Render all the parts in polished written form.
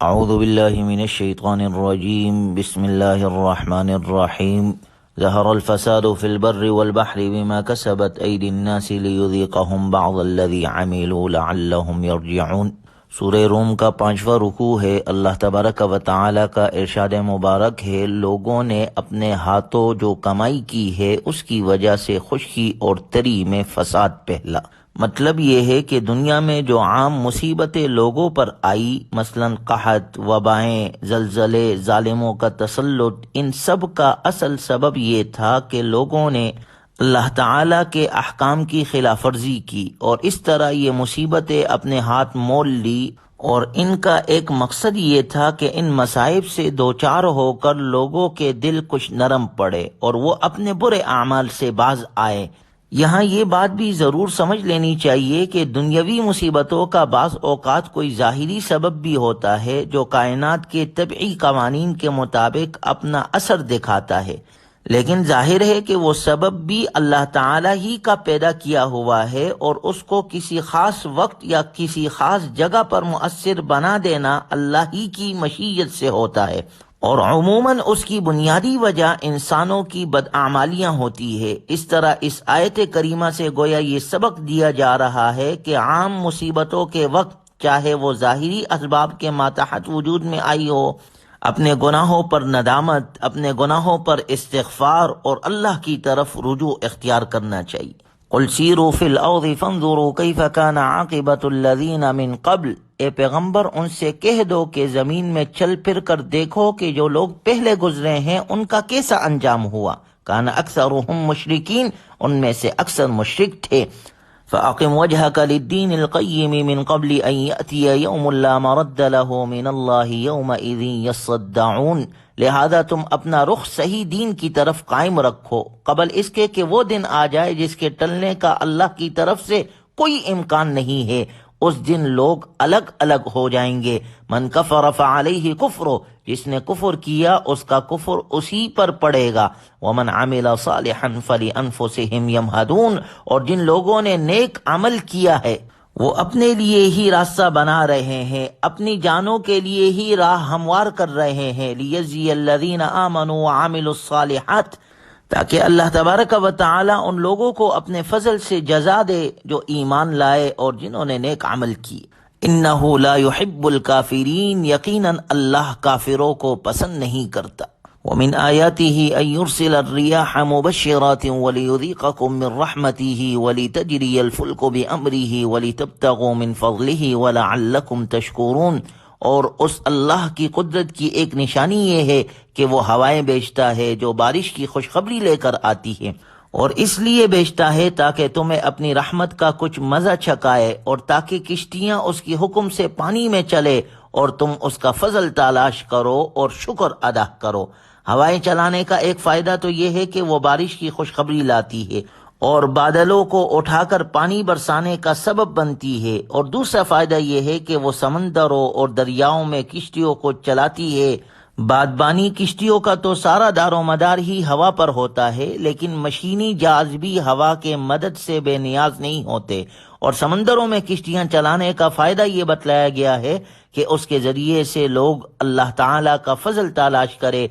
اعوذ باللہ من الشیطان الرجیم بسم اللہ الرحمن الرحیم ظہر الفساد فی البر والبحر بما کسبت ایدی الناس لیذیقہم بعض الذی عملوا لعلہم یرجعون۔ سورہ روم کا 5واں رکوع ہے۔ اللہ تبارک و تعالی کا ارشاد مبارک ہے، لوگوں نے اپنے ہاتھوں جو کمائی کی ہے اس کی وجہ سے خشکی اور تری میں فساد پھیلا۔ مطلب یہ ہے کہ دنیا میں جو عام مصیبتیں لوگوں پر آئی، مثلا قحط، وبائیں، زلزلے، ظالموں کا تسلط، ان سب کا اصل سبب یہ تھا کہ لوگوں نے اللہ تعالیٰ کے احکام کی خلاف ورزی کی، اور اس طرح یہ مصیبتیں اپنے ہاتھ مول لی، اور ان کا ایک مقصد یہ تھا کہ ان مصائب سے دوچار ہو کر لوگوں کے دل کچھ نرم پڑے اور وہ اپنے برے اعمال سے باز آئے۔ یہاں یہ بات بھی ضرور سمجھ لینی چاہیے کہ دنیاوی مصیبتوں کا بعض اوقات کوئی ظاہری سبب بھی ہوتا ہے جو کائنات کے طبعی قوانین کے مطابق اپنا اثر دکھاتا ہے، لیکن ظاہر ہے کہ وہ سبب بھی اللہ تعالی ہی کا پیدا کیا ہوا ہے، اور اس کو کسی خاص وقت یا کسی خاص جگہ پر مؤثر بنا دینا اللہ ہی کی مشیت سے ہوتا ہے، اور عموماً اس کی بنیادی وجہ انسانوں کی بدعمالیاں ہوتی ہے۔ اس طرح اس آیت کریمہ سے گویا یہ سبق دیا جا رہا ہے کہ عام مصیبتوں کے وقت، چاہے وہ ظاہری اسباب کے ماتحت وجود میں آئی ہو، اپنے گناہوں پر ندامت، اپنے گناہوں پر استغفار اور اللہ کی طرف رجوع اختیار کرنا چاہیے۔ قل سیروا فی الارض فانظروا کیف کان عاقبۃ الذین من قبل، اے پیغمبر ان سے کہہ دو کہ زمین میں چل پھر کر دیکھو کہ جو لوگ پہلے گزرے ہیں ان کا کیسا انجام ہوا۔ کان اکثرهم مشرکین، ان میں سے اکثر مشرک تھے۔ فَأَقِمْ وَجْهَكَ لِلدِّينِ الْقَيِّمِ مِنْ قَبْلِ أَنْ يَأْتِيَ يَوْمٌ لَا مَرَدَّ لَهُ مِنَ اللَّهِ يَوْمَئِذٍ يَصَّدَّعُونَ، لہذا تم اپنا رخ صحیح دین کی طرف قائم رکھو قبل اس کے کہ وہ دن آ جائے جس کے ٹلنے کا اللہ کی طرف سے کوئی امکان نہیں ہے۔ اس دن لوگ الگ الگ ہو جائیں گے۔ من کفر فعلیہ کفر، جس نے کفر کیا اس کا کفر اسی پر پڑے گا۔ ومن عمل صالحا فلانفسهم یمہدون، اور جن لوگوں نے نیک عمل کیا ہے وہ اپنے لیے ہی راستہ بنا رہے ہیں، اپنی جانوں کے لیے ہی راہ ہموار کر رہے ہیں۔ لیجزی الذین آمنوا وعملوا الصالحات، تاکہ اللہ تبارک و تعالی ان لوگوں کو اپنے فضل سے جزا دے جو ایمان لائے اور جنہوں نے نیک عمل کی۔ انہ لا يحب الکافرین، یقیناً اللہ کافروں کو پسند نہیں کرتا۔ ومن آیاتہ ان یرسل الریاح مبشرات ولیذیقکم من رحمتہ ولتجری الفلک بامرہ ولتبتغوا من فضلہ ولعلکم تشکرون، اور اس اللہ کی قدرت کی ایک نشانی یہ ہے کہ وہ ہوائیں بھیجتا ہے جو بارش کی خوشخبری لے کر آتی ہے، اور اس لیے بھیجتا ہے تاکہ تمہیں اپنی رحمت کا کچھ مزہ چکھائے، اور تاکہ کشتیاں اس کی حکم سے پانی میں چلے اور تم اس کا فضل تلاش کرو اور شکر ادا کرو۔ ہوائیں چلانے کا ایک فائدہ تو یہ ہے کہ وہ بارش کی خوشخبری لاتی ہے اور بادلوں کو اٹھا کر پانی برسانے کا سبب بنتی ہے، اور دوسرا فائدہ یہ ہے کہ وہ سمندروں اور دریاؤں میں کشتیوں کو چلاتی ہے۔ بادبانی کشتیوں کا تو سارا دار و مدار ہی ہوا پر ہوتا ہے، لیکن مشینی جہاز بھی ہوا کے مدد سے بے نیاز نہیں ہوتے، اور سمندروں میں کشتیاں چلانے کا فائدہ یہ بتلایا گیا ہے کہ اس کے ذریعے سے لوگ اللہ تعالیٰ کا فضل تلاش کرے۔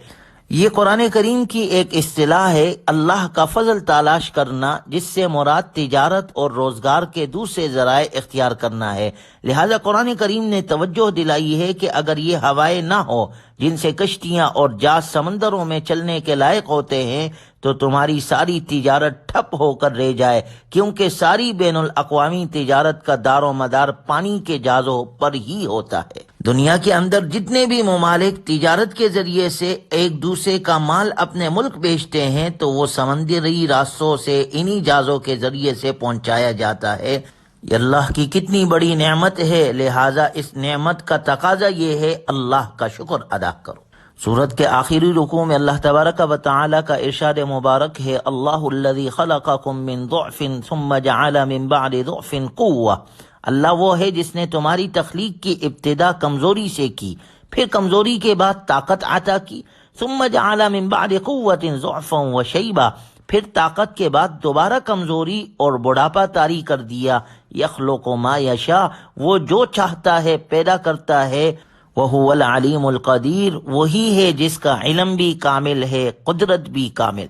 یہ قرآن کریم کی ایک اصطلاح ہے، اللہ کا فضل تلاش کرنا، جس سے مراد تجارت اور روزگار کے دوسرے ذرائع اختیار کرنا ہے۔ لہذا قرآن کریم نے توجہ دلائی ہے کہ اگر یہ ہوائیں نہ ہو جن سے کشتیاں اور جہاز سمندروں میں چلنے کے لائق ہوتے ہیں تو تمہاری ساری تجارت ٹھپ ہو کر رہ جائے، کیونکہ ساری بین الاقوامی تجارت کا دار و مدار پانی کے جہازوں پر ہی ہوتا ہے۔ دنیا کے اندر جتنے بھی ممالک تجارت کے ذریعے سے ایک دوسرے کا مال اپنے ملک بیچتے ہیں تو وہ سمندری راستوں سے انہی جہازوں کے ذریعے سے پہنچایا جاتا ہے۔ یہ اللہ کی کتنی بڑی نعمت ہے، لہٰذا اس نعمت کا تقاضا یہ ہے اللہ کا شکر ادا کرو۔ سورت کے آخری رکوع میں اللہ تبارک و تعالی کا ارشاد مبارک ہے، اللہ الذی خلقکم من ضعف ثم جعل من بعد ضعف قوة، اللہ وہ ہے جس نے تمہاری تخلیق کی ابتدا کمزوری سے کی، پھر کمزوری کے بعد طاقت عطا کی، ثم جعل من بعد قوة ضعفا وشیبا، پھر طاقت کے بعد دوبارہ کمزوری اور بڑھاپا طاری کر دیا۔ یخلق ما یشاء، وہ جو چاہتا ہے پیدا کرتا ہے، وَهُوَ الْعَلِيمُ الْقَدِيرُ، وہی ہے جس کا علم بھی کامل ہے، قدرت بھی کامل۔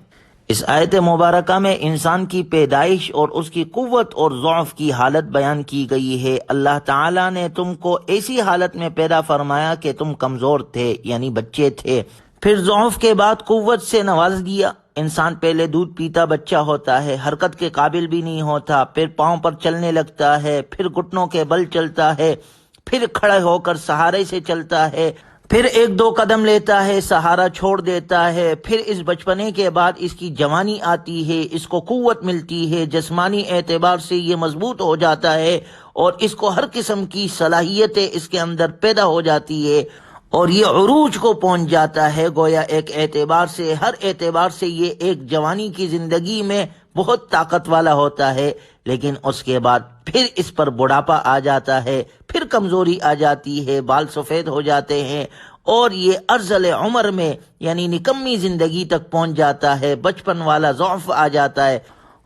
اس آیت مبارکہ میں انسان کی پیدائش اور اس کی قوت اور ضعف کی حالت بیان کی گئی ہے۔ اللہ تعالیٰ نے تم کو ایسی حالت میں پیدا فرمایا کہ تم کمزور تھے، یعنی بچے تھے، پھر ضعف کے بعد قوت سے نواز دیا۔ انسان پہلے دودھ پیتا بچہ ہوتا ہے، حرکت کے قابل بھی نہیں ہوتا، پھر پاؤں پر چلنے لگتا ہے، پھر گھٹنوں کے بل چلتا ہے، پھر کھڑے ہو کر سہارے سے چلتا ہے، پھر ایک دو قدم لیتا ہے، سہارا چھوڑ دیتا ہے، پھر اس بچپنے کے بعد اس کی جوانی آتی ہے، اس کو قوت ملتی ہے، جسمانی اعتبار سے یہ مضبوط ہو جاتا ہے اور اس کو ہر قسم کی صلاحیتیں اس کے اندر پیدا ہو جاتی ہے اور یہ عروج کو پہنچ جاتا ہے۔ گویا ایک اعتبار سے، ہر اعتبار سے یہ ایک جوانی کی زندگی میں بہت طاقت والا ہوتا ہے، لیکن اس کے بعد پھر اس پر بڑھاپا آ جاتا ہے، پھر کمزوری آ جاتی ہے، بال سفید ہو جاتے ہیں اور یہ ارذل عمر میں یعنی نکمی زندگی تک پہنچ جاتا ہے، بچپن والا ضعف آ جاتا ہے،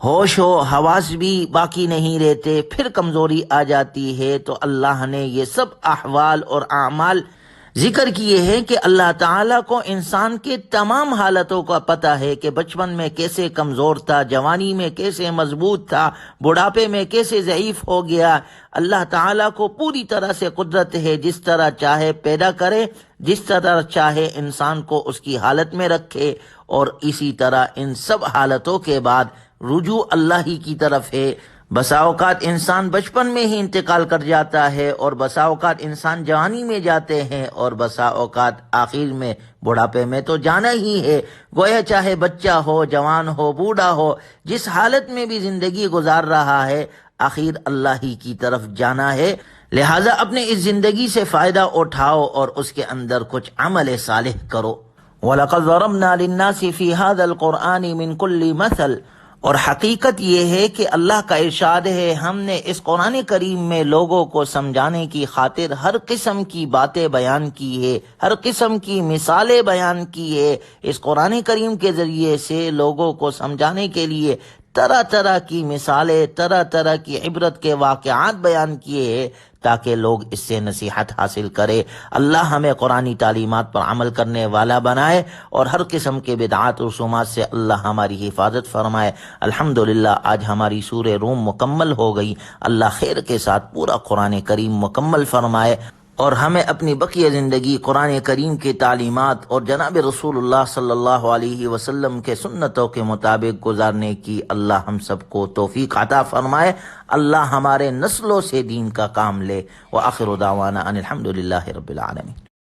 ہوش و حواس بھی باقی نہیں رہتے، پھر کمزوری آ جاتی ہے۔ تو اللہ نے یہ سب احوال اور اعمال ذکر کیے ہیں کہ اللہ تعالیٰ کو انسان کے تمام حالتوں کا پتہ ہے کہ بچپن میں کیسے کمزور تھا، جوانی میں کیسے مضبوط تھا، بڑھاپے میں کیسے ضعیف ہو گیا۔ اللہ تعالیٰ کو پوری طرح سے قدرت ہے، جس طرح چاہے پیدا کرے، جس طرح چاہے انسان کو اس کی حالت میں رکھے، اور اسی طرح ان سب حالتوں کے بعد رجوع اللہ ہی کی طرف ہے۔ بسا اوقات انسان بچپن میں ہی انتقال کر جاتا ہے اور بسا اوقات انسان جوانی میں جاتے ہیں اور بسا اوقات آخر میں بڑھاپے میں تو جانا ہی ہے۔ گویا چاہے بچہ ہو، جوان ہو، بوڑھا ہو، جس حالت میں بھی زندگی گزار رہا ہے، آخر اللہ ہی کی طرف جانا ہے۔ لہٰذا اپنے اس زندگی سے فائدہ اٹھاؤ اور اس کے اندر کچھ عمل صالح کرو۔ وَلَقَدْ ضَرَبْنَا لِلنَّاسِ فِي هَذَا الْقُرْآنِ مِنْ كُلِّ مَثَلٍ، اور حقیقت یہ ہے کہ اللہ کا ارشاد ہے، ہم نے اس قرآن کریم میں لوگوں کو سمجھانے کی خاطر ہر قسم کی باتیں بیان کی ہے، ہر قسم کی مثالیں بیان کی ہے۔ اس قرآن کریم کے ذریعے سے لوگوں کو سمجھانے کے لیے طرح طرح کی مثالیں، طرح طرح کی عبرت کے واقعات بیان کیے ہیں تاکہ لوگ اس سے نصیحت حاصل کرے۔ اللہ ہمیں قرآنی تعلیمات پر عمل کرنے والا بنائے اور ہر قسم کے بدعات رسومات سے اللہ ہماری حفاظت فرمائے۔ الحمدللہ آج ہماری سورہ روم مکمل ہو گئی۔ اللہ خیر کے ساتھ پورا قرآن کریم مکمل فرمائے اور ہمیں اپنی بقیہ زندگی قرآن کریم کی تعلیمات اور جناب رسول اللہ صلی اللہ علیہ وسلم کے سنتوں کے مطابق گزارنے کی اللہ ہم سب کو توفیق عطا فرمائے۔ اللہ ہمارے نسلوں سے دین کا کام لے۔ وآخر دعوانا ان الحمدللہ رب العالمین۔